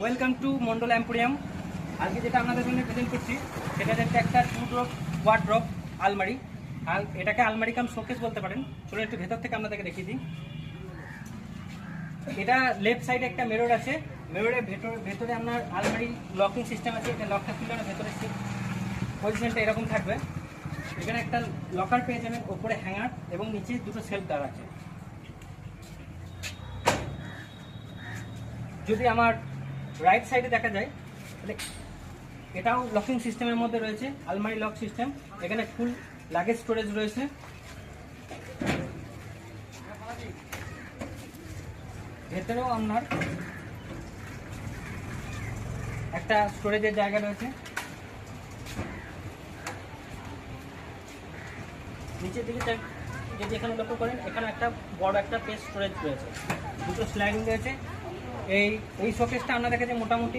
Welcome to Mondal emporium. আজকে যেটা আপনাদের জন্য প্রেজেন্ট করছি সেটা হচ্ছে একটা 2 ড্রপ ওয়ার্ড্রপ আলমারি। আর এটাকে আলমারি কাম শোকেস বলতে পারেন। চলুন একটু ভেতর থেকে আপনাদেরকে দেখিয়ে দিই। এটা লেফট সাইডে একটা মিরর আছে। মিররের ভেতরে আপনার আলমারি লকিং সিস্টেম আছে। এটা লকটা খুললে না ভেতরে পজিশনটা এরকম থাকবে। এখানে একটা লকার পেয়ে যাবেন, ওপরে হ্যাঙ্গার এবং নিচে দুটো সেলফ দেওয়া আছে। যদি আমার রাইট সাইডে দেখা যায় তাহলে এটাও লকিং সিস্টেমের মধ্যে রয়েছে, আলমারি লক সিস্টেম। এখানে ফুল লাগেজ স্টোরেজ রয়েছে। ভেতরেও আপনার একটা স্টোরেজের জায়গা রয়েছে। নিচের দিকে যদি এখানে লক্ষ্য করেন, এখানে একটা বড় একটা পেজ স্টোরেজ রয়েছে, দুটো স্লাইডিং রয়েছে। এই শোকেসটা আপনার কাছে মোটামুটি